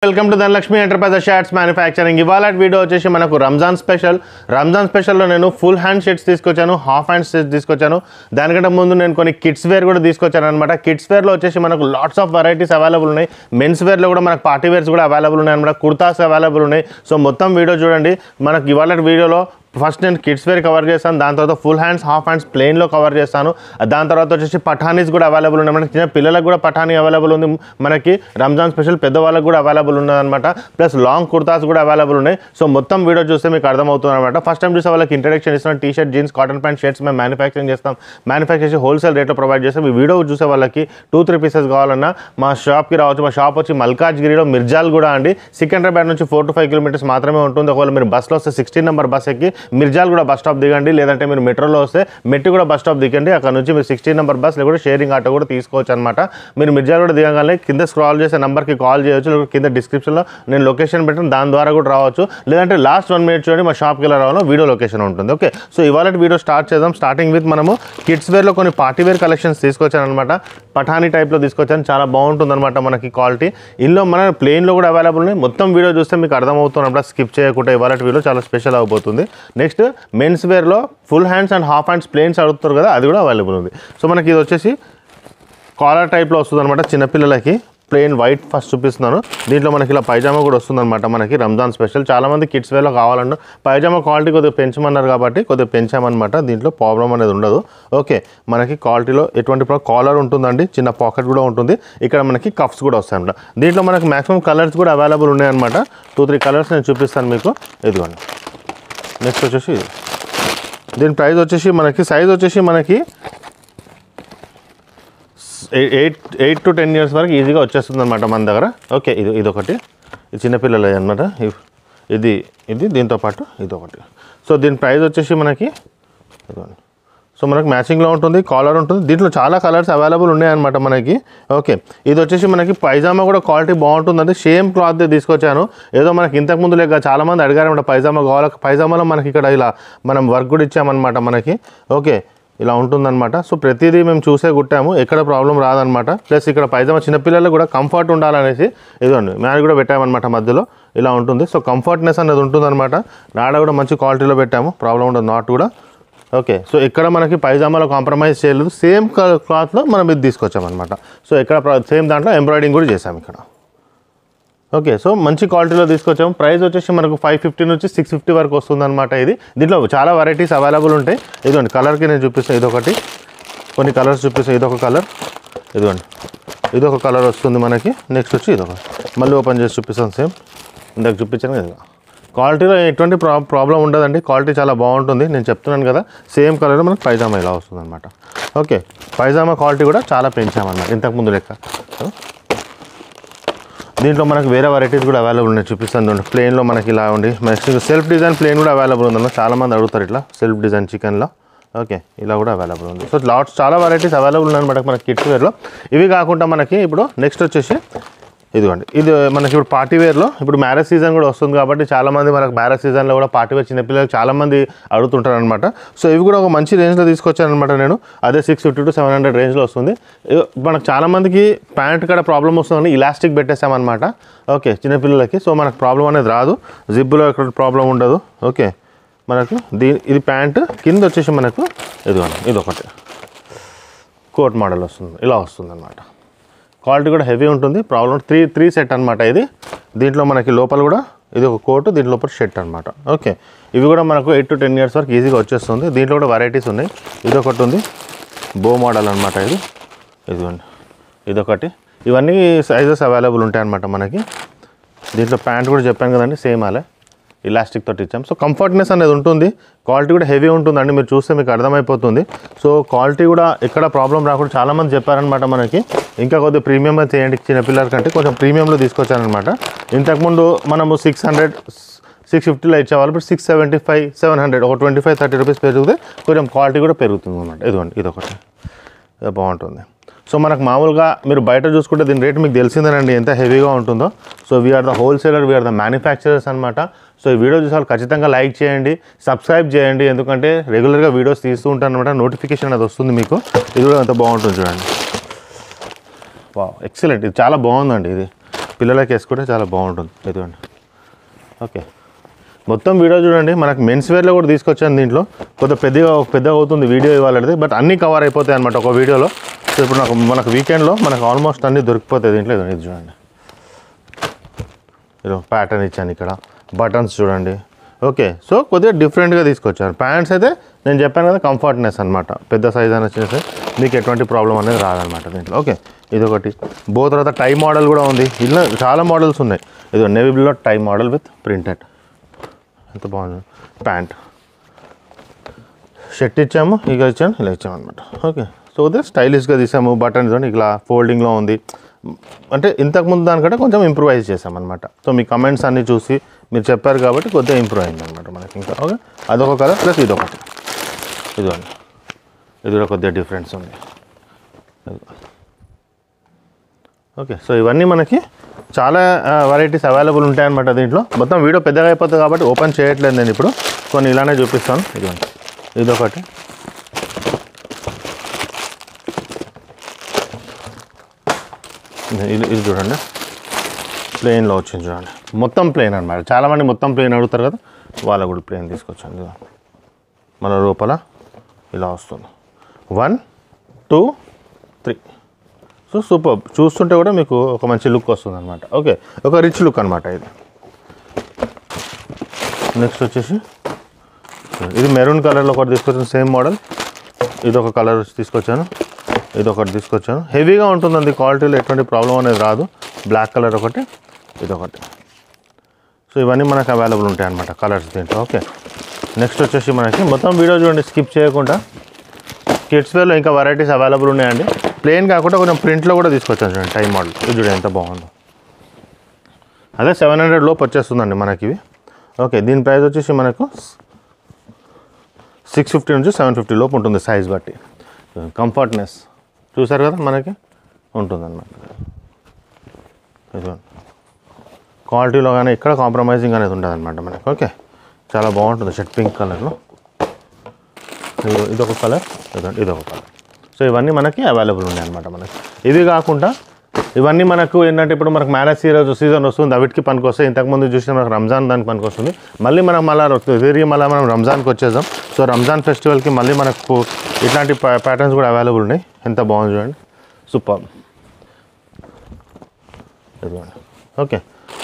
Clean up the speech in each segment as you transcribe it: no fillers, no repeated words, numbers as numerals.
Welcome to Dhanalakshmi enterprises shirts manufacturing. ఇవాళ video వచ్చేసి మనకు రంజాన్ స్పెషల్లో నేను ఫుల్ హ్యాండ్ షర్ట్స్ తీసుకొచ్చాను, హాఫ్ హ్యాండ్ షర్ట్స్ తీసుకొచ్చాను. దానికంటే ముందు నేను కొన్ని కిడ్స్ వేర్ కూడా తీసుకొచ్చాను అనమాట. కిడ్స్ వేర్లో వచ్చేసి మనకు లాట్స్ ఆఫ్ వెరైటీస్ అవైలబుల్ ఉన్నాయి. మెన్స్ వేర్లో కూడా మనకు పార్టీ వేర్స్ కూడా అవైలబుల్ ఉన్నాయి అనమాట. కుర్తాస్ అవైలబుల్ ఉన్నాయి. సో మొత్తం వీడియో చూడండి. మనకు ఇవాళ వీడియోలో ఫస్ట్ నేను కిడ్స్ వేర్ కవర్ చేస్తాను, దాని తర్వాత ఫుల్ హ్యాండ్స్, హాఫ్ హ్యాండ్స్ ప్లెయిన్లో కవర్ చేస్తాను. దాని తర్వాత వచ్చేసి పఠానీస్ కూడా అవైలబుల్ ఉన్నాయి. మనకి చిన్న పిల్లలకు కూడా పఠానీ అవైలబుల్ ఉంది. మనకి రంజాన్ స్పెషల్ పెద్దవాళ్ళకు కూడా అవైలబుల్ ఉన్నదన్నమాట. ప్లస్ లాంగ్ కుర్తాస్ కూడా అవైలబుల్ ఉన్నాయి. సో మొత్తం వీడియో చూస్తే మీకు అర్థమవుతుంది అనమాట. ఫస్ట్ టైం చూసే వాళ్ళకి ఇంట్రడక్షన్ ఇస్తున్నాం. T shirt, jeans, cotton pant, shirts మేము మ్యానుఫ్యాక్చరింగ్ చేస్తాం. మ్యానుఫ్యాక్చర్ చేసి హోల్సేల్ రేట్లో ప్రొవైడ్ చేస్తాం. ఈ వీడియో చూసే వాళ్ళకి 2-3 పీసెస్ కావాలన్నా మా షాప్కి రావచ్చు. మా షాప్ వచ్చి మల్కాజ్గిరిలో మిర్జాల్ కూడా అండి. సికింద్రాబాద్ నుంచి 4 to 5 కిలోమీటర్స్ మాత్రమే ఉంటుంది. ఒకవేళ మీరు బస్సులో వస్తే 16 నెంబర్ బస్ ఎక్కి మిర్జాల్ కూడా బస్ స్టాప్ దిగండి. లేదంటే మీరు మెట్రోలో వస్తే మెట్టు కూడా బస్ స్టాప్ దిగండి. అక్కడ నుంచి మీరు 16 నెంబర్ బస్ లేకపోతే షేరింగ్ ఆటో కూడా తీసుకోవచ్చు అనమాట. మీరు మిర్జాల్ కూడా దిగగానే కింద స్క్రాల్ చేసే నెంబర్కి కాల్ చేయొచ్చు. కింద డిస్క్రిప్షన్లో నేను లొకేషన్ పెట్టాను, దాని ద్వారా కూడా రావచ్చు. లేదంటే లాస్ట్ 1 minute చూడండి, మా షాప్కి ఎలా రావాలో వీడియో లొకేషన్ ఉంటుంది. ఓకే, సో ఇవాళ వీడియో స్టార్ట్ చేద్దాం. స్టార్టింగ్ విత్ మనము కిడ్స్ వేర్లో కొన్ని పార్టీ వేర్ కలెక్షన్స్ తీసుకొచ్చాను అనమాట. పఠానీ టైప్లో తీసుకొచ్చాను. చాలా బాగుంటుంది అనమాట మనకి క్వాలిటీ. ఇందులో మన ప్లెయిన్లో కూడా అవైలబుల్ ఉన్నాయి. మొత్తం వీడియో చూస్తే మీకు అర్థమవుతుంది అనమాట. స్కిప్ చేయకుండా ఇవాళ వీడియో చాలా స్పెషల్ అవబోతుంది. నెక్స్ట్ మెన్స్ వేర్లో full hands and half hands plains అడుగుతారు కదా, అది కూడా అవైలబుల్ ఉంది. సో మనకి ఇది వచ్చేసి కాలర్ టైప్లో వస్తుంది అనమాట. చిన్నపిల్లలకి ప్లెయిన్ వైట్ ఫస్ట్ చూపిస్తున్నాను. దీంట్లో మనకి ఇలా పైజామా కూడా వస్తుందన్నమాట. మనకి రంజాన్ స్పెషల్ చాలామంది కిడ్స్ వేర్లో కావాలన్నా పైజామా క్వాలిటీ కొద్దిగా పెంచమన్నారు కాబట్టి కొద్దిగా పెంచామన్నమాట. దీంట్లో ప్రాబ్లం అనేది ఉండదు. ఓకే, మనకి క్వాలిటీలో ఎటువంటి కాలర్ ఉంటుందండి, చిన్న పాకెట్ కూడా ఉంటుంది. ఇక్కడ మనకి కఫ్స్ కూడా వస్తాయి అన్నమాట. దీంట్లో మనకి మ్యాక్సిమం కలర్స్ కూడా అవైలబుల్ ఉన్నాయన్నమాట. 2-3 కలర్స్ నేను చూపిస్తాను మీకు. ఇదిగోండి. నెక్స్ట్ వచ్చేసి దీని ప్రైస్ వచ్చేసి మనకి సైజ్ వచ్చేసి మనకి 8 to 10 years వరకు ఈజీగా వచ్చేస్తుంది అనమాట మన దగ్గర. ఓకే, ఇదొకటి, ఇది చిన్నపిల్లలది అనమాట. ఇది దీంతో పాటు ఇదొకటి. సో దీని ప్రైస్ వచ్చేసి మనకి సో మనకి మ్యాచింగ్లో ఉంటుంది, కాలర్ ఉంటుంది. దీంట్లో చాలా కలర్స్ అవైలబుల్ ఉన్నాయన్నమాట మనకి. ఓకే, ఇది వచ్చేసి మనకి పైజామా కూడా క్వాలిటీ బాగుంటుందండి. సేమ్ క్లాత్ తీసుకొచ్చాను. ఏదో మనకి ఇంతకుముందు లేక చాలామంది అడిగారన్నమాట పైజామా కావాలి. పైజామాలో మనకి ఇక్కడ ఇలా మనం వర్క్ కూడా ఇచ్చామన్నమాట మనకి. ఓకే, ఇలా ఉంటుందన్నమాట. సో ప్రతిదీ మేము చూసే కుట్టాము, ఎక్కడ ప్రాబ్లం రాదనమాట. ప్లస్ ఇక్కడ పైజామా చిన్నపిల్లలకు కూడా కంఫర్ట్ ఉండాలనేసి ఇదండి మ్యాన్ కూడా పెట్టామన్నమాట. మధ్యలో ఇలా ఉంటుంది. సో కంఫర్ట్నెస్ అనేది ఉంటుందన్నమాట. నాడ కూడా మంచి క్వాలిటీలో పెట్టాము, ప్రాబ్లం ఉండదు. నాట్ కూడా ఓకే. సో ఇక్కడ మనకి పైజామాలో కాంప్రమైజ్ చేయలేదు. సేమ్ క్లాత్లో మనం ఇది తీసుకొచ్చామన్నమాట. సో ఇక్కడ సేమ్ దాంట్లో ఎంబ్రాయిడింగ్ కూడా చేసాము ఇక్కడ. ఓకే, సో మంచి క్వాలిటీలో తీసుకొచ్చాము. ప్రైస్ వచ్చేసి మనకు 550 నుంచి 650 వరకు వస్తుందన్నమాట. ఇది దీంట్లో చాలా వెరైటీస్ అవైలబుల్ ఉంటాయి. ఇదిగోండి కలర్కి నేను చూపిస్తాను. ఇదొకటి, కొన్ని కలర్స్ చూపిస్తాను. ఇదొక కలర్, ఇదిగోండి ఇదొక కలర్ వస్తుంది మనకి. నెక్స్ట్ వచ్చి ఇదొక మళ్ళీ ఓపెన్ చేసి చూపిస్తాను. సేమ్ ఇందాక చూపించాను కదా. క్వాలిటీలో ఎటువంటి ప్రాబ్లం ఉండదండి. క్వాలిటీ చాలా బాగుంటుంది. నేను చెప్తున్నాను కదా, సేమ్ కలర్లో మనకు పైజామా ఇలా వస్తుంది అనమాట. ఓకే, పైజామా క్వాలిటీ కూడా చాలా పెంచామన్నమాట ఇంతకుముందు లెక్క. దీంట్లో మనకు వేరే వెరైటీస్ కూడా అవైలబుల్ ఉన్నాయి, చూపిస్తాను. ప్లెయిన్లో మనకి ఇలా ఉండి సెల్ఫ్ డిజైన్ ప్లెయిన్ కూడా అవైలబుల్ ఉందన్నమాట. చాలామంది అడుగుతారు ఇట్లా సెల్ఫ్ డిజైన్ చికెన్లో. ఓకే, ఇలా కూడా అవైలబుల్ ఉంది. సో లాట్స్ చాలా వెరైటీస్ అవైలబుల్ ఉన్నాయన్నమాట మనకి కిడ్స్ వేర్లో. ఇవి కాకుండా మనకి ఇప్పుడు నెక్స్ట్ వచ్చేసి ఇదిగోండి, ఇది మనకి ఇప్పుడు పార్టీ వేర్లో ఇప్పుడు మ్యారేజ్ సీజన్ కూడా వస్తుంది కాబట్టి చాలామంది మనకు మ్యారేజ్ సీజన్లో కూడా పార్టీ వేర్ చిన్నపిల్లలు చాలామంది అడుగుతుంటారు అనమాట. సో ఇవి కూడా ఒక మంచి రేంజ్లో తీసుకొచ్చాను అనమాట నేను. అదే 650 to 700 రేంజ్లో వస్తుంది. మనకు చాలామందికి ప్యాంట్ కూడా ప్రాబ్లం వస్తుందని ఇలాస్టిక్ పెట్టేసామన్నమాట. ఓకే, చిన్నపిల్లలకి. సో మనకు ప్రాబ్లం అనేది రాదు, జిబ్బులో ఎక్కడ ప్రాబ్లం ఉండదు. ఓకే, మనకు ఇది ప్యాంట్ కింద వచ్చేసి మనకు ఇదిగోండి ఇదొకటి కోట్ మోడల్ వస్తుంది, ఇలా వస్తుంది అనమాట. క్వాలిటీ కూడా హెవీ ఉంటుంది. ప్రాబ్లం 3 సెట్ అనమాట ఇది. దీంట్లో మనకి లోపల కూడా ఇది ఒక కోటు, దీంట్లో లోపల షర్ట్ అనమాట. ఓకే, ఇవి కూడా మనకు 8 to 10 years వరకు ఈజీగా వచ్చేస్తుంది. దీంట్లో కూడా వెరైటీస్ ఉన్నాయి. ఇదొకటి ఉంది, బో మోడల్ అనమాట. ఇదిగోండి ఇదొకటి. ఇవన్నీ సైజెస్ అవైలబుల్ ఉంటాయి అనమాట మనకి. దీంట్లో ప్యాంట్ కూడా చెప్పాను కదండి, సేమ్ అలా ఇలాస్టిక్ తోటి ఇచ్చాం. సో కంఫర్ట్నెస్ అనేది ఉంటుంది. క్వాలిటీ కూడా హెవీ ఉంటుందండి, మీరు చూస్తే మీకు అర్థమైపోతుంది. సో క్వాలిటీ కూడా ఎక్కడ ప్రాబ్లం రాకుండా చాలామంది చెప్పారనమాట మనకి. ఇంకా కొద్దిగా ప్రీమియంగా చేయండి చిన్నపిల్లల కంటే, కొంచెం ప్రీమియంలో తీసుకొచ్చారనమాట. ఇంతకుముందు మనము 650లో ఇచ్చేవాళ్ళు, ఇప్పుడు 675, 700, ఒక 25-30 రూపీస్ పెరిగితే కొంచెం క్వాలిటీ కూడా పెరుగుతుంది అనమాట. ఇదిగోండి ఇదొకటి, ఇది బాగుంటుంది. సో మనకు మామూలుగా మీరు బయట చూసుకుంటే దీని రేట్ మీకు తెలిసిందేనండి ఎంత హెవీగా ఉంటుందో. So we're the wholesaler, we're the manufacturers అనమాట. సో ఈ వీడియో చూసారు ఖచ్చితంగా లైక్ చేయండి, సబ్స్క్రైబ్ చేయండి. ఎందుకంటే రెగ్యులర్గా వీడియోస్ తీస్తూ ఉంటాను అనమాట, నోటిఫికేషన్ అది వస్తుంది మీకు. ఇది కూడా ఎంత బాగుంటుంది చూడండి. Wow, excellent. ఇది చాలా బాగుందండి. ఇది పిల్లలకి వేసుకుంటే చాలా బాగుంటుంది. ఇదిగోండి. ఓకే, మొత్తం వీడియో చూడండి. మనకు మెన్స్ వేర్లో కూడా తీసుకొచ్చాను. దీంట్లో కొంత పెద్దగా అవుతుంది వీడియో ఇవ్వాలనేది, బట్ అన్నీ కవర్ అయిపోతాయి అనమాట ఒక వీడియోలో. సో ఇప్పుడు మనకు వీకెండ్లో మనకు ఆల్మోస్ట్ అన్నీ దొరికిపోతాయి దీంట్లో. ఇది చూడండి, ఇది ప్యాటర్న్ ఇచ్చాను ఇక్కడ, బటన్స్ చూడండి. ఓకే, సో కొద్దిగా డిఫరెంట్గా తీసుకొచ్చాను. ప్యాంట్స్ అయితే నేను చెప్పాను కదా కంఫర్ట్నెస్ అనమాట. పెద్ద సైజ్ అయినా చిన్న సైజ్ మీకు ఎటువంటి ప్రాబ్లం అనేది రాదనమాట దీంట్లో. ఓకే, ఇదొకటి. తర్వాత టై మోడల్ కూడా ఉంది. ఇలా చాలా మోడల్స్ ఉన్నాయి. ఇది నేవీ బ్లూలో టై మోడల్ విత్ ప్రింటెడ్, ఎంత బాగుంది. ప్యాంట్ షర్ట్ ఇచ్చాము, ఇక ఇచ్చాము, ఇలా ఇచ్చాము అనమాట. ఓకే, సో ఇది స్టైలిష్గా తీసాము. బటన్ ఇలా ఫోల్డింగ్లో ఉంది. అంటే ఇంతకుముందు దానికంటే కొంచెం ఇంప్రూవైజ్ చేసామన్నమాట. సో మీ కమెంట్స్ అన్నీ చూసి మీరు చెప్పారు కాబట్టి కొద్దిగా ఇంప్రూవ్ అయింది అనమాట మనకి ఇంకా. ఓకే, అదొక కలర్ ప్లస్ ఇదొకటి. ఇదిగోండి, ఇది కూడా కొద్దిగా డిఫరెన్స్ ఉంది. ఓకే, సో ఇవన్నీ మనకి చాలా వెరైటీస్ అవైలబుల్ ఉంటాయన్నమాట దీంట్లో. మొత్తం వీడియో పెద్దగా అయిపోతుంది కాబట్టి ఓపెన్ చేయట్లేదు నేను ఇప్పుడు, కొన్ని ఇలానే చూపిస్తాను. ఇదిగోండి, ఇదొకటి. ఇది చూడండి, ప్లెయిన్లో వచ్చింది చూడండి. మొత్తం ప్లెయిన్ అనమాట. చాలామంది మొత్తం ప్లెయిన్ అడుగుతారు కదా, వాళ్ళకు కూడా ప్లెయిన్ తీసుకొచ్చాను. మన లోపల ఇలా వస్తుంది. 1 2 3. So super. చూస్తుంటే కూడా మీకు ఒక మంచి లుక్ వస్తుంది అనమాట. ఓకే, ఒక రిచ్ లుక్ అనమాట ఇది. నెక్స్ట్ వచ్చేసి ఇది మెరూన్ కలర్లో ఒకటి తీసుకొచ్చాను, సేమ్ మోడల్. ఇదొక కలర్ తీసుకొచ్చాను, ఇదొకటి తీసుకొచ్చాను. హెవీగా ఉంటుందండి, క్వాలిటీలో ఎటువంటి ప్రాబ్లం అనేది రాదు. బ్లాక్ కలర్ ఒకటి, ఇదొకటి. సో ఇవన్నీ మనకు అవైలబుల్ ఉంటాయి అన్నమాట కలర్స్ దీంట్లో. ఓకే, నెక్స్ట్ వచ్చేసి మనకి మొత్తం వీడియో చూడండి స్కిప్ చేయకుండా. కిడ్స్ వేర్లో ఇంకా వెరైటీస్ అవైలబుల్ ఉన్నాయండి. ప్లెయిన్ కాకుండా కొంచెం ప్రింట్లో కూడా తీసుకొచ్చాను చూడండి, టై మోడల్. ఇది చూడండి ఎంత బాగుందో. అదే 700 లోపు వచ్చేస్తుందండి మనకి ఇవి. ఓకే, దీని ప్రైస్ వచ్చేసి మనకు 650 నుంచి 750 లోపు ఉంటుంది సైజ్ బట్టి. కంఫర్ట్నెస్ చూసారు కదా మనకి ఉంటుందన్నమాట. ఇదిగోండి, క్వాలిటీలో కానీ ఇక్కడ కాంప్రమైజింగ్ అనేది ఉండదు అనమాట మనకి. ఓకే, చాలా బాగుంటుంది. షర్ట్ పింక్ కలర్లో, ఇదొక కలర్, ఇదొక కలర్. సో ఇవన్నీ మనకి అవైలబుల్ ఉన్నాయి అనమాట మనకి. ఇవి కాకుండా ఇవన్నీ మనకు ఏంటంటే ఇప్పుడు మనకు మ్యారేజ్ సీజన్ వస్తుంది, అవిటికి పనికి వస్తాయి. ఇంతకుముందు చూసిన మనకు రంజాన్ దానికి పనికి వస్తుంది. మళ్ళీ మనం తిరిగి మనం రంజాన్కి వచ్చేద్దాం. సో రంజాన్ ఫెస్టివల్కి మళ్ళీ మనకు ఇట్లాంటి ప్యాటర్న్స్ కూడా అవైలబుల్ ఉన్నాయి. ఎంత బాగుంది చూడండి, సూపర్. ఇదిగోండి. ఓకే,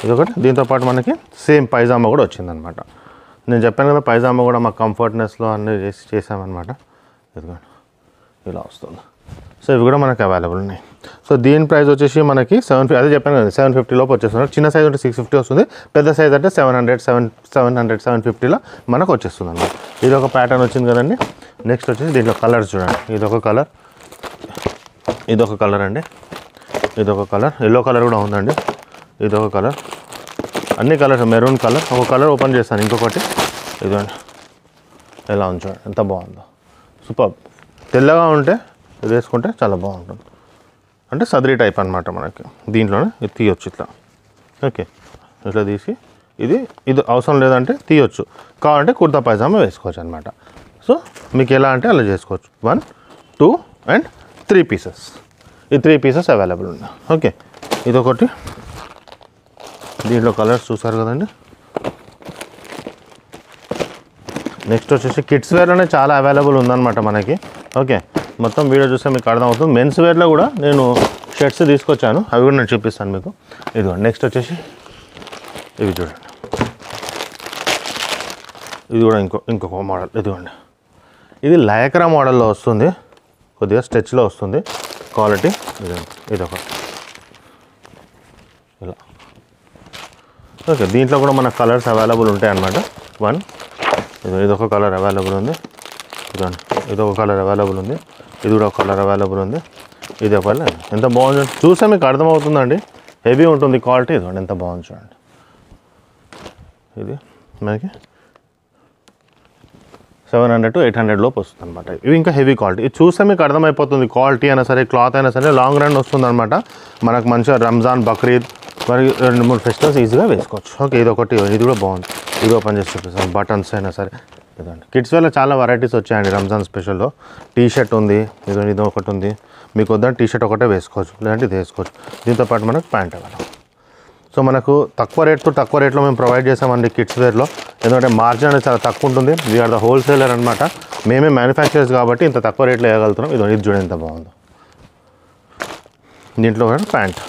ఇదొకటి. దీంతోపాటు మనకి సేమ్ పైజామా కూడా వచ్చిందనమాట. నేను చెప్పాను కదా పైజామా కూడా మాకు కంఫర్ట్నెస్లో అన్నీ చేసామన్నమాట. ఇదిగోండి, ఇలా వస్తుంది. సో ఇవి కూడా మనకి అవైలబుల్ ఉన్నాయి. సో దీని ప్రైస్ వచ్చేసి మనకి 750, అదే చెప్పాను కదా 750 లోపు వచ్చేస్తుంది. చిన్న సైజ్ అంటే 650 వస్తుంది, పెద్ద సైజ్ అంటే 750లో మనకు వచ్చేస్తుంది అన్నమాట. ఇది ఒక ప్యాటర్న్ వచ్చింది కదండి. నెక్స్ట్ వచ్చేసి దీంట్లో కలర్స్ చూడండి. ఇదొక కలర్, ఇదొక కలర్ అండి, ఇదొక కలర్, ఎల్లో కలర్ కూడా ఉందండి, ఇదొక కలర్. అన్ని కలర్స్, మెరూన్ కలర్. ఒక కలర్ ఓపెన్ చేస్తాను, ఇంకొకటి. ఇదండి ఎలా ఉంది చూడండి, ఎంత బాగుందో, సూపర్. తెల్లగా ఉంటే ఇది వేసుకుంటే చాలా బాగుంటుంది. అంటే సదరీ టైప్ అనమాట మనకి. దీంట్లోనే ఇది తీయొచ్చు ఇట్లా. ఓకే, ఇట్లా తీసి ఇది అవసరం లేదంటే తీయొచ్చు, కావాలంటే కుర్తా పైజామా వేసుకోవచ్చు అనమాట. సో మీకు ఎలా అంటే అలా చేసుకోవచ్చు. 1 2 అండ్ 3 పీసెస్. ఈ 3 పీసెస్ అవైలబుల్ ఉన్నాయి. ఓకే, ఇదొకటి. దీంట్లో కలర్స్ చూసారు కదండి. నెక్స్ట్ వచ్చేసి కిడ్స్ వేర్లోనే చాలా అవైలబుల్ ఉందన్నమాట మనకి. ఓకే, మొత్తం వీడియో చూస్తే మీకు అర్థమవుతుంది. మెన్స్ వేర్లో కూడా నేను షర్ట్స్ తీసుకొచ్చాను, అవి కూడా నేను చూపిస్తాను మీకు. ఇదిగోండి. నెక్స్ట్ వచ్చేసి ఇవి చూడండి, ఇది కూడా ఇంకొక మోడల్. ఇదిగోండి, ఇది లయక్రా మోడల్లో వస్తుంది, కొద్దిగా స్ట్రెచ్లో వస్తుంది క్వాలిటీ. ఇదొక ఇలా. ఓకే, దీంట్లో కూడా మన కలర్స్ అవైలబుల్ ఉంటాయి అన్నమాట. 1 ఇదొక కలర్ అవైలబుల్ ఉంది, ఇదండి ఇదొక కలర్ అవైలబుల్ ఉంది, ఇది కూడా ఒక కలర్ అవైలబుల్ ఉంది. ఇది ఒక కలర్. ఎంత బాగుంది చూస్తే మీకు అర్థమవుతుందండి, హెవీ ఉంటుంది క్వాలిటీ. ఇదిగోండి ఎంత బాగుంది చూడండి. ఇది మనకి 700 to 800 లోపు వస్తుంది అనమాట. ఇవి ఇంకా హెవీ క్వాలిటీ. ఇది చూస్తే మీకు అర్థమైపోతుంది, క్వాలిటీ అయినా సరే క్లాత్ అయినా సరే లాంగ్ రన్ వస్తుంది అనమాట మనకు. మంచిగా రంజాన్, బక్రీద్ మరి 2-3 ఫెస్టివల్స్ ఈజీగా వేసుకోవచ్చు. ఓకే, ఇది ఒకటి. ఇది కూడా బాగుంది, ఇది ఓపెన్ చేసి చూపిస్తాను. బటన్స్ అయినా సరే ఇదండి. కిడ్స్ వేర్లో చాలా వెరైటీస్ వచ్చాయండి రంజాన్ స్పెషల్లో. టీ షర్ట్ ఉంది, ఇది ఒకటి ఉంది. మీకు వద్దని టీ షర్ట్ ఒకటే వేసుకోవచ్చు, లేదంటే ఇది వేసుకోవచ్చు. దీంతోపాటు మనకు ప్యాంట్ అవ్వాలి. సో మనకు తక్కువ రేట్లో మేము ప్రొవైడ్ చేసామండి కిడ్స్ వేర్లో. ఎందుకంటే మార్జిన్ అనేది చాలా తక్కువ ఉంటుంది. వీఆర్ ద హోల్సేలర్ అనమాట. మేమే మ్యానుఫ్యాక్చరర్స్ కాబట్టి ఇంత తక్కువ రేట్లో వేయగలుగుతున్నాం. ఇది చూడండి ఎంత బాగుందో. దీంట్లో కూడా ప్యాంట్.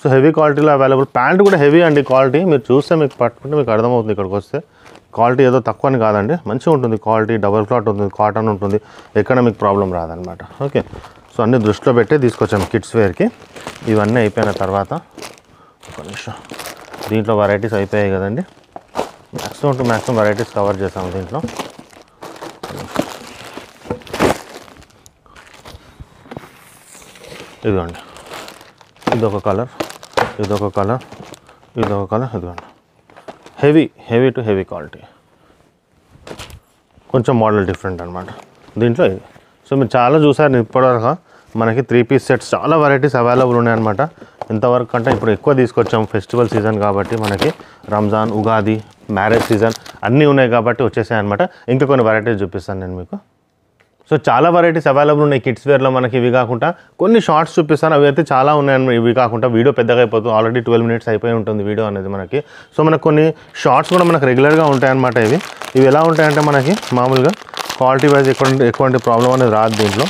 సో హెవీ క్వాలిటీలో అవైలబుల్. ప్యాంట్ కూడా హెవీ అండి క్వాలిటీ. మీరు చూస్తే మీకు పట్టుకుంటే మీకు అర్థమవుతుంది. ఇక్కడికి వస్తే క్వాలిటీ ఏదో తక్కువ అని కాదండి, మంచిగా ఉంటుంది క్వాలిటీ. డబల్ క్లాత్ ఉంటుంది, కాటన్ ఉంటుంది, ఎక్కడ మీకు ప్రాబ్లం రాదనమాట. ఓకే, సో అన్నీ దృష్టిలో పెట్టి తీసుకొచ్చాము కిడ్స్ వేర్కి. ఇవన్నీ అయిపోయిన తర్వాత ఒక నిమిషం, దీంట్లో వెరైటీస్ అయిపోయాయి కదండి. మ్యాక్సిమం వెరైటీస్ కవర్ చేసాము దీంట్లో. ఇదిగోండి, ఇదొక కలర్, ఇదొక కలర్, ఇదొక కలర్. ఇదిగోండి, హెవీ టు హెవీ క్వాలిటీ, కొంచెం మోడల్ డిఫరెంట్ అనమాట దీంట్లో ఇది. సో మీరు చాలా చూసారు ఇప్పటివరకు. మనకి 3 పీస్ సెట్స్ చాలా వెరైటీస్ అవైలబుల్ ఉన్నాయన్నమాట. ఇంతవరకు అంటే ఇప్పుడు ఎక్కువ తీసుకొచ్చాము, ఫెస్టివల్ సీజన్ కాబట్టి మనకి. రంజాన్, ఉగాది, మ్యారేజ్ సీజన్ అన్నీ ఉన్నాయి కాబట్టి వచ్చేసాయి అనమాట. ఇంకా కొన్ని వెరైటీస్ చూపిస్తాను నేను మీకు. సో చాలా వెరైటీస్ అవైలబుల్ ఉన్నాయి కిడ్స్ వేర్లో మనకి. ఇవి కాకుండా కొన్ని షార్ట్స్ చూపిస్తాను, అవి అయితే చాలా ఉన్నాయన్నమాట. ఇవి కాకుండా వీడియో పెద్దగా అయిపోతుంది, ఆల్రెడీ 12 మినిట్స్ అయిపోయి ఉంటుంది వీడియో అనేది మనకి. సో మనకు కొన్ని షార్ట్స్ కూడా మనకు రెగ్యులర్గా ఉంటాయన్నమాట. ఇవి ఎలా ఉంటాయంటే మనకి మామూలుగా క్వాలిటీ వైజ్ ఎటువంటి ప్రాబ్లం అనేది రాదు దీంట్లో.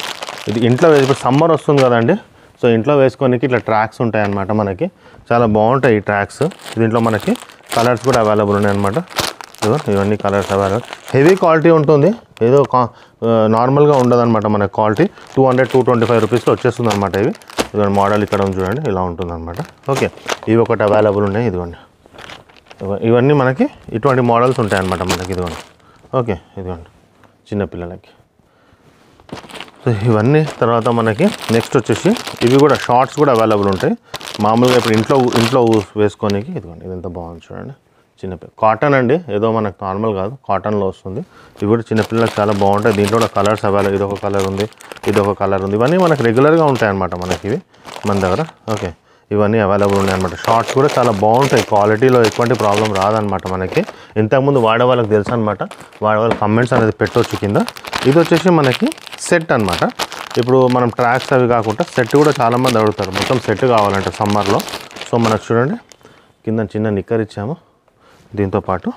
ఇది ఇంట్లో ఇప్పుడు సమ్మర్ వస్తుంది కదండి, సో ఇంట్లో వేసుకోనికి ఇట్లా ట్రాక్స్ ఉంటాయన్నమాట మనకి. చాలా బాగుంటాయి ఈ ట్రాక్స్. దీంట్లో మనకి కలర్స్ కూడా అవైలబుల్ ఉన్నాయన్నమాట. ఇవన్నీ కలర్స్ అవైలబుల్. హెవీ క్వాలిటీ ఉంటుంది, ఏదో నార్మల్గా ఉండదు అనమాట మనకి. క్వాలిటీ 200-225 రూపీస్లో వచ్చేస్తుంది అనమాట. ఇదిగోండి మోడల్ ఇక్కడ ఉంది చూడండి, ఇలా ఉంటుంది అనమాట. ఓకే, ఇవి ఒకటి అవైలబుల్ ఉన్నాయి. ఇదిగోండి, ఇవన్నీ మనకి ఇటువంటి మోడల్స్ ఉంటాయి అనమాట మనకి. ఇదిగోండి, ఓకే, ఇదిగోండి చిన్నపిల్లలకి. సో ఇవన్నీ తర్వాత మనకి నెక్స్ట్ వచ్చేసి ఇవి కూడా షార్ట్స్ కూడా అవైలబుల్ ఉంటాయి. మామూలుగా ఇప్పుడు ఇంట్లో వేసుకోనికి. ఇదిగోండి, ఇది ఎంత బాగుంది చూడండి. చిన్నపిల్ల కాటన్ అండి, ఏదో మనకు నార్మల్ కాదు, కాటన్లో వస్తుంది. ఇవి కూడా చిన్నపిల్లలకు చాలా బాగుంటాయి. దీంట్లో కూడా కలర్స్ అవైలబుల్. ఇదొక కలర్ ఉంది, ఇదొక కలర్ ఉంది. ఇవన్నీ మనకు రెగ్యులర్గా ఉంటాయి అన్నమాట మనకి ఇవి మన దగ్గర. ఓకే, ఇవన్నీ అవైలబుల్ ఉన్నాయి అనమాట. షార్ట్స్ కూడా చాలా బాగుంటాయి, క్వాలిటీలో ఎటువంటి ప్రాబ్లం రాదనమాట మనకి. ఇంతకుముందు వాడే వాళ్ళకి తెలుసు అనమాట, వాడే వాళ్ళ కమెంట్స్ అనేది పెట్టవచ్చు కింద. ఇది వచ్చేసి మనకి సెట్ అనమాట. ఇప్పుడు మనం ట్రాక్స్ అవి కాకుండా సెట్ కూడా చాలామంది అడుగుతారు, మొత్తం సెట్ కావాలంటే సమ్మర్లో. సో మనకు చూడండి కింద చిన్న నిక్కర్ ఇచ్చాము, దీంతో పాటు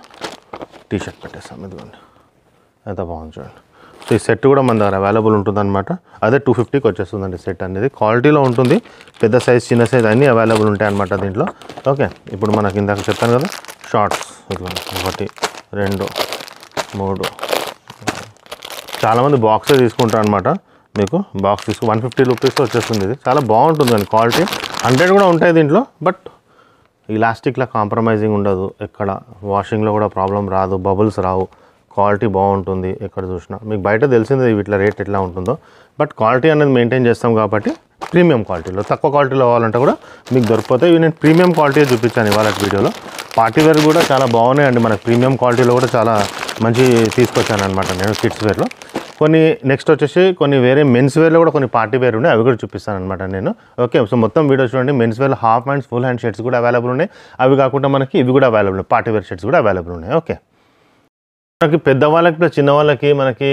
టీషర్ట్ పెట్టేస్తాం. ఇదిగోండి ఎంత బాగుంది చూడండి. సో ఈ సెట్ కూడా మన దగ్గర అవైలబుల్ ఉంటుంది అనమాట. అదే 250కి వచ్చేస్తుందండి సెట్ అనేది. క్వాలిటీలో ఉంటుంది, పెద్ద సైజ్ చిన్న సైజ్ అన్నీ అవైలబుల్ ఉంటాయి అనమాట దీంట్లో. ఓకే, ఇప్పుడు మనకి ఇందాక చెప్పాను కదా షార్ట్స్. ఇదిగోండి 1 2 3. చాలామంది బాక్సే తీసుకుంటారు అనమాట. మీకు బాక్స్ 150 రూపీస్లో వచ్చేస్తుంది. ఇది చాలా బాగుంటుంది అండి క్వాలిటీ. 100 కూడా ఉంటాయి దీంట్లో, బట్ ఇలాస్టిక్లా కాంప్రమైజింగ్ ఉండదు. ఎక్కడ వాషింగ్లో కూడా ప్రాబ్లం రాదు, బబుల్స్ రావు, క్వాలిటీ బాగుంటుంది. ఎక్కడ చూసినా మీకు బయట తెలిసిందే వీటిలో రేట్ ఎట్లా ఉంటుందో, బట్ క్వాలిటీ అనేది మెయింటైన్ చేస్తాం కాబట్టి ప్రీమియం క్వాలిటీలో. తక్కువ క్వాలిటీలో కావాలంటే కూడా మీకు దొరికిపోతాయి. ఇవి నేను ప్రీమియం క్వాలిటీ చూపించాను ఇవాళ వీడియోలో. పార్టీ వేర్ కూడా చాలా బాగున్నాయండి మనకు. ప్రీమియం క్వాలిటీలో కూడా చాలా మంచి తీసుకొచ్చాను అనమాట నేను కిడ్స్ వేర్లో. కొన్ని నెక్స్ట్ వచ్చేసి కొన్ని వేరే మెన్స్ వేర్లో కూడా కొన్ని పార్టీ వేర్ ఉన్నాయి, అవి కూడా చూపిస్తాను అనమాట నేను. ఓకే, సో మొత్తం వీడియో చూడండి. మెన్స్ వేర్లో half hands, full hand shirts కూడా అవైలబుల్ ఉన్నాయి. అవి కాకుండా మనకి ఇవి కూడా అవైలబుల్, పార్టీ వేర్ షర్ట్స్ కూడా అవైలబుల్ ఉన్నాయి. ఓకే, మనకి పెద్దవాళ్ళకి ప్లస్ చిన్నవాళ్ళకి మనకి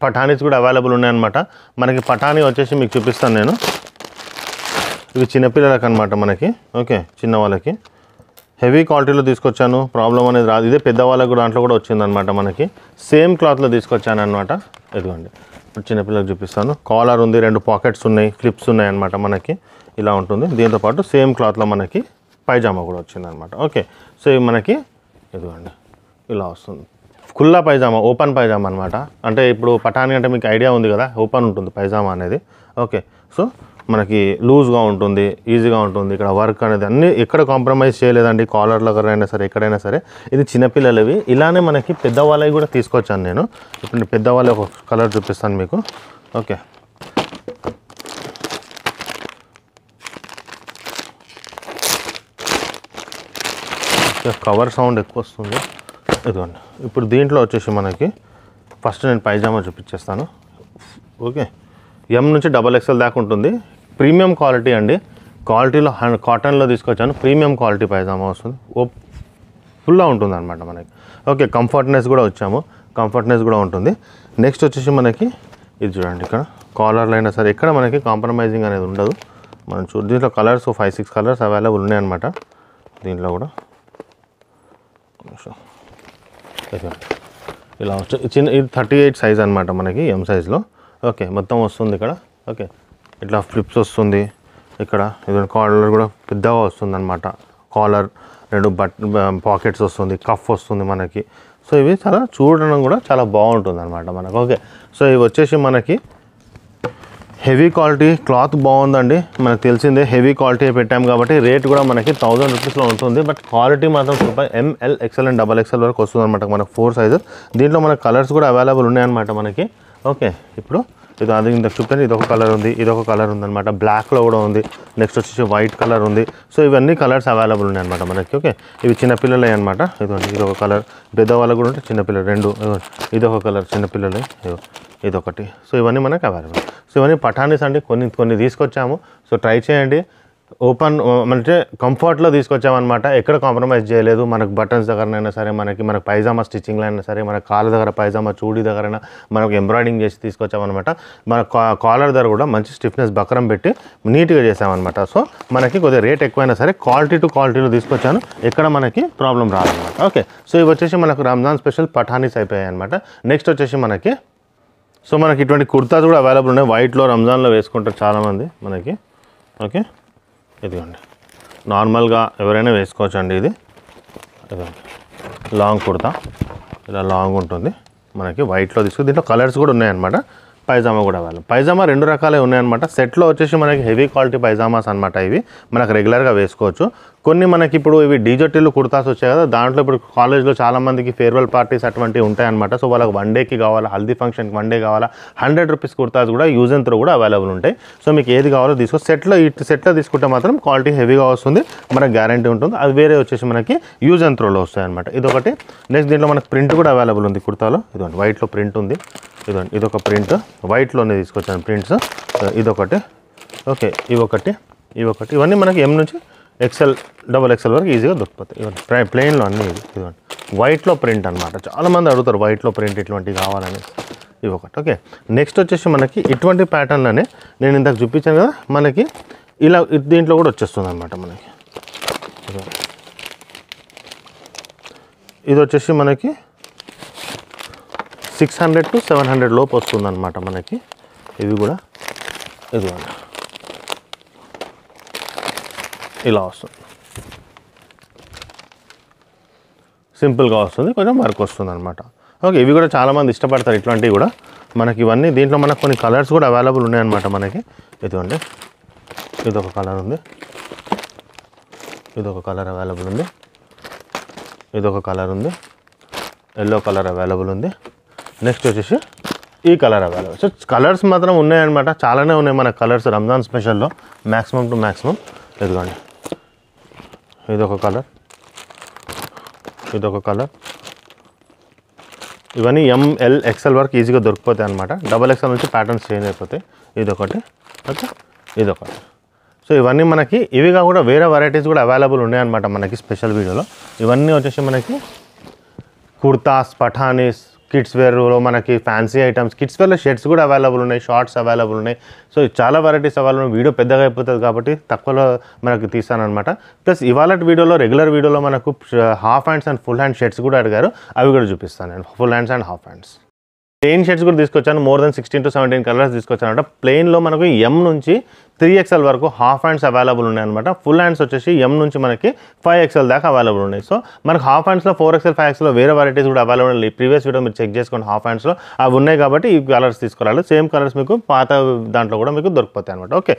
పఠానీస్ కూడా అవైలబుల్ ఉన్నాయన్నమాట. మనకి పఠానీ వచ్చేసి మీకు చూపిస్తాను నేను. ఇవి చిన్నపిల్లలకి అనమాట మనకి. ఓకే, చిన్నవాళ్ళకి హెవీ క్వాలిటీలో తీసుకొచ్చాను, ప్రాబ్లం అనేది రాదు. ఇదే పెద్దవాళ్ళకి దాంట్లో కూడా వచ్చిందనమాట మనకి. సేమ్ క్లాత్లో తీసుకొచ్చాను అనమాట. ఇదిగోండి ఇప్పుడు చిన్నపిల్లలకు చూపిస్తాను. కాలర్ ఉంది, 2 పాకెట్స్ ఉన్నాయి, క్లిప్స్ ఉన్నాయి అనమాట మనకి. ఇలా ఉంటుంది. దీంతోపాటు సేమ్ క్లాత్లో మనకి పైజామా కూడా వచ్చిందనమాట. ఓకే, సో ఇవి మనకి ఇదిగోండి ఇలా వస్తుంది. ఖుల్లా పైజామా, ఓపెన్ పైజామా అనమాట. అంటే ఇప్పుడు పఠానీ అంటే మీకు ఐడియా ఉంది కదా, ఓపెన్ ఉంటుంది పైజామా అనేది. ఓకే, సో మనకి లూజ్గా ఉంటుంది, ఈజీగా ఉంటుంది. ఇక్కడ వర్క్ అనేది అన్నీ ఎక్కడ కాంప్రమైజ్ చేయలేదండి, కాలర్లో అయినా సరే ఎక్కడైనా సరే. ఇది చిన్నపిల్లలవి. ఇలానే మనకి పెద్దవాళ్ళవి కూడా తీసుకొచ్చాను నేను. ఇప్పుడు పెద్దవాళ్ళ ఒక కలర్ చూపిస్తాను మీకు. ఓకే, కవర్ సౌండ్ ఎక్కువ వస్తుంది. ఇదిగోండి ఇప్పుడు దీంట్లో వచ్చేసి మనకి ఫస్ట్ నేను పైజామా చూపించేస్తాను. ఓకే, M నుంచి XXL దాకా ఉంటుంది. ప్రీమియం క్వాలిటీ అండి. క్వాలిటీలో కాటన్లో తీసుకొచ్చాను. ప్రీమియం క్వాలిటీ పైజామా వస్తుంది, ఫుల్గా ఉంటుంది అనమాట మనకి. ఓకే, కంఫర్ట్నెస్ కూడా ఉంటుంది. నెక్స్ట్ వచ్చేసి మనకి ఇది చూడండి, ఇక్కడ కాలర్లో అయినా సరే ఎక్కడ మనకి కాంప్రమైజింగ్ అనేది ఉండదు. మనం దీంట్లో కలర్స్ 5-6 కలర్స్ అవైలబుల్ ఉన్నాయన్నమాట. దీంట్లో కూడా ఇలా వస్తుంది. చిన్న ఇది 38 సైజ్ అనమాట మనకి, ఎం సైజ్లో. ఓకే, మొత్తం వస్తుంది ఇక్కడ. ఓకే, ఇట్లా ఫ్లిప్స్ వస్తుంది ఇక్కడ. ఇది కాలర్ కూడా పెద్దగా వస్తుంది అనమాట. కాలర్ 2 పాకెట్స్ వస్తుంది, కఫ్ వస్తుంది మనకి. సో ఇవి చాలా చూడడం కూడా చాలా బాగుంటుంది అనమాట మనకు. ఓకే, సో ఇవి వచ్చేసి మనకి హెవీ క్వాలిటీ క్లాత్ బాగుందండి. మనకు తెలిసిందే హెవీ క్వాలిటీ పెట్టాం కాబట్టి రేట్ కూడా మనకి 1000 రూపీస్లో ఉంటుంది. బట్ క్వాలిటీ మాత్రం super. ML, XL and XXL వరకు వస్తుంది అనమాట మనకు 4 సైజెస్. దీంట్లో మనకు కలర్స్ కూడా అవైలబుల్ ఉన్నాయన్నమాట మనకి. ఓకే, ఇప్పుడు ఇది అది ఇంత చూపితే ఇదొక కలర్ ఉంది, ఇదొక కలర్ ఉందన్నమాట. బ్లాక్లో కూడా ఉంది. నెక్స్ట్ వచ్చేసి వైట్ కలర్ ఉంది. సో ఇవన్నీ కలర్స్ అవైలబుల్ ఉన్నాయన్నమాట మనకి. ఓకే, ఇవి చిన్నపిల్లలే అనమాట. ఇదిగోండి, ఇదొక కలర్. పెద్దవాళ్ళకు కూడా ఉంటే చిన్నపిల్లలు 2. ఇదొక కలర్ చిన్నపిల్లలే, ఇదొకటి. సో ఇవన్నీ మనకు అవైలబుల్. సో ఇవన్నీ పఠానీస్ అండి. కొన్ని తీసుకొచ్చాము. సో ట్రై చేయండి. ఓపెన్ అంటే కంఫర్ట్లో తీసుకొచ్చామన్నమాట. ఎక్కడ కాంప్రమైజ్ చేయలేదు. మనకు బటన్స్ దగ్గరనైనా సరే, మనకు పైజామా స్టిచ్చింగ్లో అయినా సరే, మన కాళ్ళ దగ్గర పైజామా చూడీ దగ్గరైనా మనకు ఎంబ్రాయిడింగ్ చేసి తీసుకొచ్చామన్నమాట. మన కాలర్ దగ్గర కూడా మంచి స్టిఫ్నెస్ బక్రం పెట్టి నీట్గా చేసామన్నమాట. సో మనకి కొద్దిగా రేట్ ఎక్కువైనా సరే క్వాలిటీ టు క్వాలిటీలో తీసుకొచ్చాను. ఎక్కడ మనకి ప్రాబ్లం రాదన్నమాట. ఓకే, సో ఇవి వచ్చేసి మనకు రంజాన్ స్పెషల్ పఠానీస్ అయిపోయాయి అనమాట. నెక్స్ట్ వచ్చేసి మనకి ఇటువంటి కుర్తాస్ కూడా అవైలబుల్ ఉన్నాయి. వైట్లో రంజాన్లో వేసుకుంటారు చాలామంది మనకి. ఓకే, ఇదిగోండి, నార్మల్గా ఎవరైనా వేసుకోవచ్చు అండి. ఇది లాంగ్ కుర్తా, ఇలా లాంగ్ ఉంటుంది మనకి. వైట్లో తీసుకుని దీంట్లో కలర్స్ కూడా ఉన్నాయన్నమాట. పైజామా కూడా అవైలబుల్. పైజామా 2 రకాలే ఉన్నాయన్నమాట. సెట్లో వచ్చేసి మనకి హెవీ క్వాలిటీ పైజామాస్ అనమాట. ఇవి మనకు రెగ్యులర్గా వేసుకోవచ్చు. కొన్ని మనకి ఇప్పుడు ఇవి డీజర్టీలు కుర్తాస్ వచ్చాయి కదా, దాంట్లో ఇప్పుడు కాలేజ్లో చాలామందికి ఫేర్వెల్ పార్టీస్ అటువంటివి ఉంటాయన్నమాట. సో వాళ్ళకి 1 డేకి కావాలా, హల్దీ ఫంక్షన్కి 1 డే కావాలా, 100 రూపీస్ కుర్తాస్ కూడా యూజ్ అండ్ త్రో కూడా అవైలబుల్ ఉంటాయి. సో మీకు ఏది కావాలో తీసుకో. సెట్లో తీసుకుంటే మాత్రం క్వాలిటీ హెవీగా వస్తుంది, మనకు గ్యారంటీ ఉంటుంది. అది వేరే వచ్చేసి మనకి యూజ్ అండ్ త్రోలో వస్తాయి అనమాట. ఇదొకటి. నెక్స్ట్ దీంట్లో మనకు ప్రింట్ కూడా అవైలబుల్ ఉంది కుర్తాలో. ఇదిగోండి, వైట్లో ప్రింట్ ఉంది. ఇదిగోండి, ఇదొక ప్రింట్ వైట్లోనే తీసుకొచ్చాను ప్రింట్స్. ఇదొకటి. ఓకే, ఇవొకటి. ఇవన్నీ మనకి M నుంచి XL, XXL వరకు ఈజీగా దొరికిపోతాయి. ఇవన్నీ ప్లెయిన్లో అన్నీ. ఇదిగోండి, వైట్లో ప్రింట్ అనమాట. చాలామంది అడుగుతారు వైట్లో ప్రింట్ ఇటువంటివి కావాలని. ఇవొకటి. ఓకే, నెక్స్ట్ వచ్చేసి మనకి ఇటువంటి ప్యాటర్న్లోనే నేను ఇంతకు చూపించాను కదా, మనకి ఇలా దీంట్లో కూడా వచ్చేస్తుంది అనమాట మనకి. ఇది వచ్చేసి మనకి 600 to 700 లోపు వస్తుందన్నమాట మనకి. ఇవి కూడా ఇదిగోండి, ఇలా వస్తుంది. సింపుల్గా వస్తుంది, కొంచెం వర్క్ వస్తుంది అనమాట. ఓకే, ఇవి కూడా చాలామంది ఇష్టపడతారు ఇట్లాంటివి కూడా మనకి. ఇవన్నీ దీంట్లో మనకు కొన్ని కలర్స్ కూడా అవైలబుల్ ఉన్నాయన్నమాట మనకి. ఇదిగోండి, ఇదొక కలర్ ఉంది, ఇదొక కలర్ అవైలబుల్ ఉంది, ఇదొక కలర్ ఉంది, ఎల్లో కలర్ అవైలబుల్ ఉంది. నెక్స్ట్ వచ్చేసి ఈ కలర్ అవైలబుల్. సో కలర్స్ మాత్రం ఉన్నాయన్నమాట, చాలానే ఉన్నాయి మన కలర్స్ రంజాన్ స్పెషల్లో, మ్యాక్సిమం టు మ్యాక్సిమం. ఇదిగోండి, ఇదొక కలర్, ఇదొక కలర్. ఇవన్నీ ML, XL వరకు ఈజీగా దొరికిపోతాయి అనమాట. XXL నుంచి ప్యాటర్న్స్ చేంజ్ అయిపోతాయి. ఇదొకటి. ఓకే, ఇదొకటి. సో ఇవన్నీ మనకి ఇవిగా కూడా వేరే వెరైటీస్ కూడా అవైలబుల్ ఉన్నాయన్నమాట మనకి స్పెషల్ వీడియోలో. ఇవన్నీ వచ్చేసి మనకి కుర్తాస్, పఠానీస్, కిడ్స్ వేర్లో మనకి ఫ్యాన్సీ ఐటమ్స్, కిడ్స్ వేర్లో షర్ట్స్ కూడా అవైలబుల్ ఉన్నాయి, షార్ట్స్ అవైలబుల్ ఉన్నాయి. సో చాలా వెరైటీస్ అవైలబుల్ ఉన్నాయి. వీడియో పెద్దగా అయిపోతుంది కాబట్టి తక్కువలో మనకు తీస్తానమాట. ప్లస్ ఇవాళ వీడియోలో రెగ్యులర్ వీడియోలో మనకు half hands and full hand shirts కూడా అడిగారు, అవి కూడా చూపిస్తాను నేను. Full hands and half hands plain shirts కూడా తీసుకొచ్చాను. మోర్ దెన్ 16 to 17 కలర్స్ తీసుకొచ్చాను అనమాట. ప్లెయిన్లో మనకు M నుంచి 3XL వరకు హాఫ్ హ్యాండ్స్ అవైలబుల్ ఉన్నాయన్నమాట. ఫుల్ హ్యాండ్స్ వచ్చేసి M నుంచి మనకి 5XL దాకా అవైలబుల్ ఉన్నాయి. సో మనకు హాఫ్ హ్యాండ్స్లో 4XL, 5XL వేరే వెరైటీస్ కూడా అవైలబుల్ ఉన్నాయి. ప్రీవియస్ వీడియో మీరు చెక్ చేసుకోండి, హాఫ్ హ్యాండ్స్లో అవి ఉన్నాయి కాబట్టి ఈ కలర్స్ తీసుకోవాలి. సేమ్ కలర్స్ మీకు పాత దాంట్లో కూడా మీకు దొరికిపోతాయి అనమాట. ఓకే,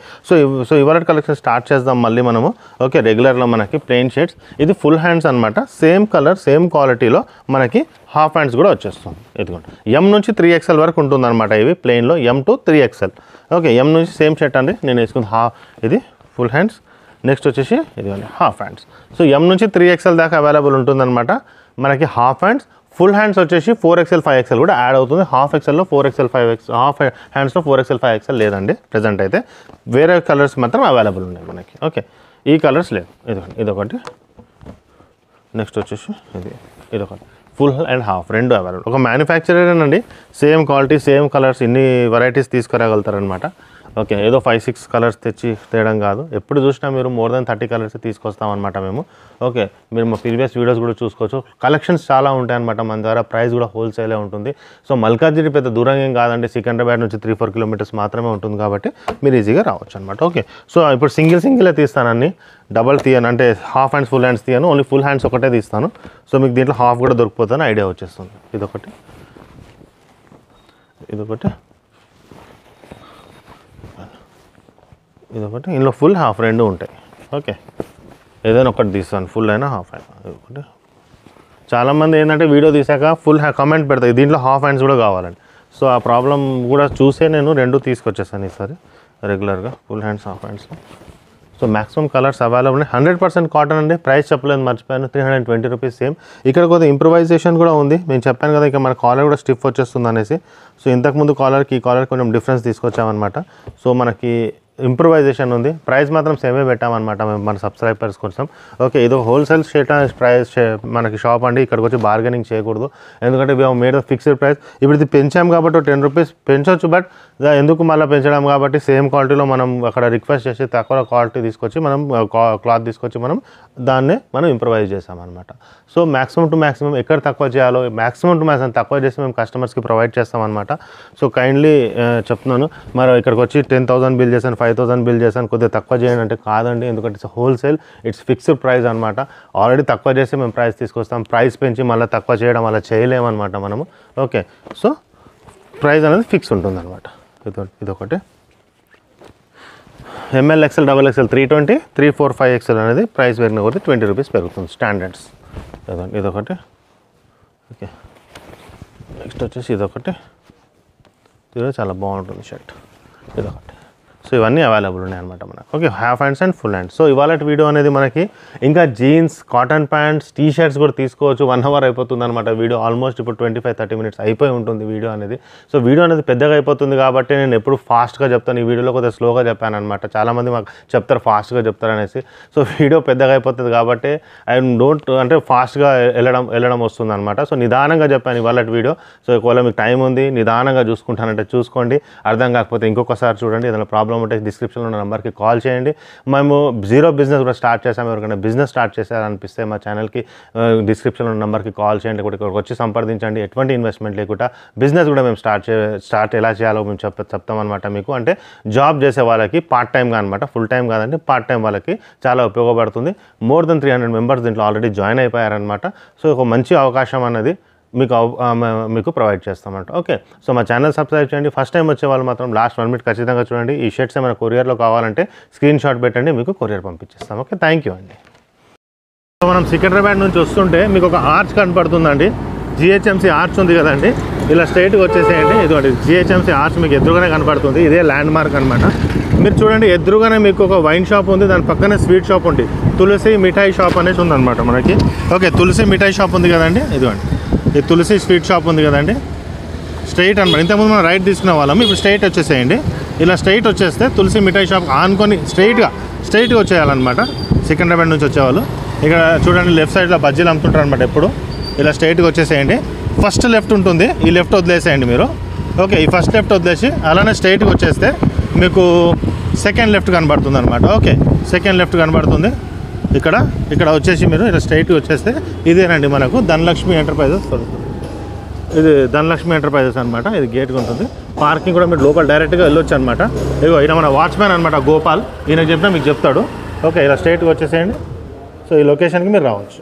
సో ఇవాళ కలెక్షన్ స్టార్ట్ చేద్దాం మళ్ళీ మనము. ఓకే, రెగ్యులర్లో మనకి ప్లెయిన్ షర్ట్స్, ఇది ఫుల్ హ్యాండ్స్ అనమాట. సేమ్ కలర్, సేమ్ క్వాలిటీలో మనకి హాఫ్ హ్యాండ్స్ కూడా వచ్చేస్తుంది. ఇదిగోండి, M నుంచి 3XL వరకు ఉంటుంది అనమాట. ఇవి ప్లెయిన్లో M to 3XL. Okay, M నుంచి సేమ్ షర్ట్ అండి నేను వేసుకుంది. ఇది ఫుల్ హ్యాండ్స్. నెక్స్ట్ వచ్చేసి ఇదిగోండి హాఫ్ హ్యాండ్స్. సో M నుంచి 3XL దాకా అవైలబుల్ ఉంటుందన్నమాట మనకి హాఫ్ హ్యాండ్స్. ఫుల్ హ్యాండ్స్ వచ్చేసి 4XL, 5XL కూడా యాడ్ అవుతుంది. Half XLలో 4XL, 5XL, half హ్యాండ్స్లో 4XL, 5XL లేదండి ప్రజెంట్ అయితే. వేరే కలర్స్ మాత్రం అవైలబుల్ ఉన్నాయి మనకి. ఓకే, ఈ కలర్స్ లేవు. ఇదొకటి. నెక్స్ట్ వచ్చేసి ఇదొకటి. ఫుల్ అండ్ హాఫ్ రెండు అవైలబుల్. ఒక మ్యానుఫ్యాక్చరర్ అండి, సేమ్ క్వాలిటీ, సేమ్ కలర్స్, ఇన్ని వెరైటీస్ తీసుకురాగలుగుతారనమాట. ఓకే, ఏదో 5-6 కలర్స్ తేయడం కాదు, ఎప్పుడు చూసినా మీరు మోర్ దెన్ 30 కలర్స్ తీసుకొస్తామన్నమాట మేము. ఓకే, మీరు మా ప్రీవియస్ వీడియోస్ కూడా చూసుకోవచ్చు. కలెక్షన్స్ చాలా ఉంటాయన్నమాట మన ద్వారా. ప్రైస్ కూడా హోల్సేలే ఉంటుంది. సో మల్కాజ్గిరి పెద్ద దూరం ఏం కాదండి, సికింద్రాబాద్ నుంచి 3-4 కిలోమీటర్స్ మాత్రమే ఉంటుంది కాబట్టి మీరు ఈజీగా రావచ్చు అనమాట. ఓకే, సో ఇప్పుడు సింగిలే తీస్తానని, డబల్ తీయను, అంటే హాఫ్ హ్యాండ్స్ ఫుల్ హ్యాండ్స్ తీయను, ఓన్లీ ఫుల్ హ్యాండ్స్ ఒకటే తీస్తాను. సో మీకు దీంట్లో హాఫ్ కూడా దొరికిపోతుందని ఐడియా వచ్చేస్తుంది. ఇదొకటి, ఇందులో ఫుల్ హాఫ్ రెండు ఉంటాయి. ఓకే, ఏదైనా ఒకటి తీస్తాను, ఫుల్ అయినా హాఫ్ అయినా. ఒకటి చాలామంది ఏంటంటే వీడియో తీసాక ఫుల్ కామెంట్ పెడతాయి దీంట్లో హాఫ్ హ్యాండ్స్ కూడా కావాలండి. సో ఆ ప్రాబ్లం కూడా చూసే నేను రెండు తీసుకొచ్చేసాను ఈసారి రెగ్యులర్గా, full hands half hands. So maximum colours available. 100% cotton అండి. ప్రైస్ చెప్పలేదు, మర్చిపోయాను, 320 రూపీస్ సేమ్. ఇక్కడ కొద్దిగా ఇంప్రూవైజేషన్ కూడా ఉంది. నేను చెప్పాను కదా, ఇక మన కాలర్ కూడా స్టిఫ్ వచ్చేస్తుంది అనేసి. సో ఇంతకుముందు కాలర్కి ఈ కాలర్ కొంచెం డిఫరెన్స్ తీసుకొచ్చామన్నమాట. సో మనకి ఇంప్రూవైజేషన్ ఉంది. ప్రైస్ మాత్రం సేమే పెట్టామన్నమాట మేము మన సబ్స్క్రైబర్స్ కోసం. ఓకే, ఇది హోల్సేల్ ప్రైస్ మనకి షాప్ అండి. ఇక్కడికి వచ్చి బార్గెనింగ్ చేయకూడదు, ఎందుకంటే మేము మేడ్ ఫిక్స్డ్ ప్రైస్. ఇప్పుడు ఇది పెంచాం కాబట్టి 10 రూపీస్ పెంచవచ్చు, బట్ ఎందుకు మళ్ళీ పెంచడం కాబట్టి సేమ్ క్వాలిటీలో మనం అక్కడ రిక్వెస్ట్ చేసి తక్కువ క్వాలిటీ తీసుకొచ్చి మనం క్లాత్ తీసుకొచ్చి దాన్నే మనం ఇంప్రూవైజ్ చేస్తామన్నమాట. సో మ్యాక్సిమం టు మ్యాక్సిమం ఎక్కడ తక్కువ చేయాలో మ్యాక్సిమం టు మ్యాక్సిమం తక్కువ చేసి మేము కస్టమర్స్కి ప్రొవైడ్ చేస్తామన్నమాట. సో కైండ్లీ చెప్తున్నాను, మరి ఇక్కడికి వచ్చి 10,000 బిల్ చేశాను, 5,000 బిల్ చేశాను, కొద్దిగా తక్కువ చేయండి అంటే కాదండి, ఎందుకంటే it's wholesale, it's fixed price అనమాట. ఆల్రెడీ తక్కువ చేసి మేము ప్రైస్ తీసుకొస్తాం. ప్రైస్ పెంచి మళ్ళీ తక్కువ చేయడం అలా చేయలేమన్నమాట మనము. ఓకే, సో ప్రైస్ అనేది ఫిక్స్ ఉంటుందన్నమాట. ఇదొకటి ML XL XXL 320 3-4 5XL అనేది ప్రైస్ పెరిగిన కొద్దీ 20 రూపీస్ పెరుగుతుంది స్టాండర్డ్స్. ఇదొకటి. ఓకే, నెక్స్ట్ వచ్చేసి ఇదొకటి, ఇది చాలా బాగుంటుంది షర్ట్. ఇదొకటి. సో ఇవన్నీ అవైలబుల్ ఉన్నాయి అనమాట మనకు. Okay, half hands and full hands. So ఇవాళ వీడియో అనేది మనకి ఇంకా jeans, cotton pants, T shirts కూడా తీసుకోవచ్చు. 1 అవర్ అయిపోతుంది అనమాట వీడియో. ఆల్మోస్ట్ ఇప్పుడు 25-30 మినిట్స్ అయిపోయి ఉంటుంది వీడియో అనేది. సో వీడియో అనేది పెద్దగా అయిపోతుంది కాబట్టి నేను ఎప్పుడు ఫాస్ట్గా చెప్తాను. ఈ వీడియోలో కొద్దిగా స్లోగా చెప్పాను అనమాట. చాలామంది మాకు చెప్తారు ఫాస్ట్గా చెప్తారు అనేసి. సో వీడియో పెద్దగా అయిపోతుంది కాబట్టి అంటే ఫాస్ట్గా వెళ్ళడం వస్తుంది అనమాట. సో నిదానంగా చెప్పాను ఇవాళ వీడియో. సో ఒకవేళ మీకు టైం ఉంది, నిదానంగా చూసుకుంటానంటే చూసుకోండి. అర్థం కాకపోతే ఇంకొకసారి చూడండి. ఏదైనా ప్రాబ్లం ఉంటే డిస్క్రిప్షన్లో ఉన్న నెంబర్కి కాల్ చేయండి. మేము జీరో బిజినెస్ కూడా స్టార్ట్ చేసాము. ఎవరికైనా బిజినెస్ స్టార్ట్ చేశారనిపిస్తే మా ఛానల్కి డిస్క్రిప్షన్లో ఉన్న నెంబర్కి కాల్ చేయండి. ఇక్కడికి వచ్చి సంప్రదించండి. ఎటువంటి ఇన్వెస్ట్మెంట్ లేకుండా బిజినెస్ కూడా మేము స్టార్ట్ ఎలా చేయాలో మేము చెప్తామన్నమాట మీకు. అంటే జాబ్ చేసే వాళ్ళకి పార్ట్ టైమ్గా అనమాట, ఫుల్ టైం కాదండి, పార్ట్ టైం వాళ్ళకి చాలా ఉపయోగపడుతుంది. మోర్ దెన్ 300 మెంబర్స్ దీంట్లో ఆల్రెడీ జాయిన్ అయిపోయారనమాట. సో ఒక మంచి అవకాశం అనేది మీకు ప్రొవైడ్ చేస్తామంట. ఓకే, సో మా ఛానల్ సబ్స్క్రైబ్ చేయండి. ఫస్ట్ టైం వచ్చే వాళ్ళు మాత్రం లాస్ట్ 1 మినిట్ ఖచ్చితంగా చూడండి. ఈ షర్ట్స్ ఏమైనా కొరియర్లో కావాలంటే స్క్రీన్ షాట్ పెట్టండి, మీకు కొరియర్ పంపించేస్తాం. ఓకే, థ్యాంక్ యూ అండి. సో మనం సికింద్రాబాద్ నుంచి వస్తుంటే మీకు ఒక ఆర్చ్ కనపడుతుందండి. GHMC ఆర్చ్ ఉంది కదండి, ఇలా స్ట్రైట్గా వచ్చేసేయండి. ఇదిగోండి GHMC ఆర్చ్ మీకు ఎదురుగానే కనపడుతుంది. ఇదే ల్యాండ్ మార్క్ అనమాట. మీరు చూడండి, ఎదురుగానే మీకు ఒక వైన్ షాప్ ఉంది, దాని పక్కనే స్వీట్ షాప్ ఉంది. తులసి మిఠాయి షాప్ అనేది ఉందన్నమాట మనకి. ఓకే, తులసి మిఠాయి షాప్ ఉంది కదండి, ఇదిగోండి ఈ తులసి స్వీట్ షాప్ ఉంది కదండి, స్ట్రైట్ అనమాట. ఇంతకుముందు మనం రైట్ తీసుకునే వాళ్ళం, ఇప్పుడు స్ట్రైట్ వచ్చేసేయండి. ఇలా స్ట్రైట్ వచ్చేస్తే తులసి మిఠాయి షాప్ ఆనుకొని స్ట్రైట్గా వచ్చేయాలన్నమాట. సికింద్రాబాద్ నుంచి వచ్చేవాళ్ళు ఇక్కడ చూడండి, లెఫ్ట్ సైడ్లో బజ్జీలు అమ్ముతుంటారు అనమాట. ఎప్పుడు ఇలా స్ట్రైట్గా వచ్చేసేయండి. ఫస్ట్ లెఫ్ట్ ఉంటుంది, ఈ లెఫ్ట్ వదిలేసేయండి మీరు. ఓకే, ఈ ఫస్ట్ లెఫ్ట్ వదిలేసి అలానే స్ట్రైట్గా వచ్చేస్తే మీకు సెకండ్ లెఫ్ట్ కనబడుతుంది అనమాట. ఓకే, సెకండ్ లెఫ్ట్ కనబడుతుంది. ఇక్కడ వచ్చేసి మీరు ఇలా స్ట్రైట్గా వచ్చేస్తే ఇదేనండి మనకు ధనలక్ష్మి ఎంటర్ప్రైజెస్. ఇది ధనలక్ష్మి ఎంటర్ప్రైజెస్ అనమాట. ఇది గేట్గా ఉంటుంది. పార్కింగ్ కూడా మీరు లోపల డైరెక్ట్గా వెళ్ళొచ్చు అనమాట. ఇదిగో ఈయన మన వాచ్మ్యాన్ అనమాట, గోపాల్. ఈయనకు చెప్పినా మీకు చెప్తాడు. ఓకే, ఇలా స్ట్రైట్గా వచ్చేసేయండి. సో ఈ లొకేషన్కి మీరు రావచ్చు.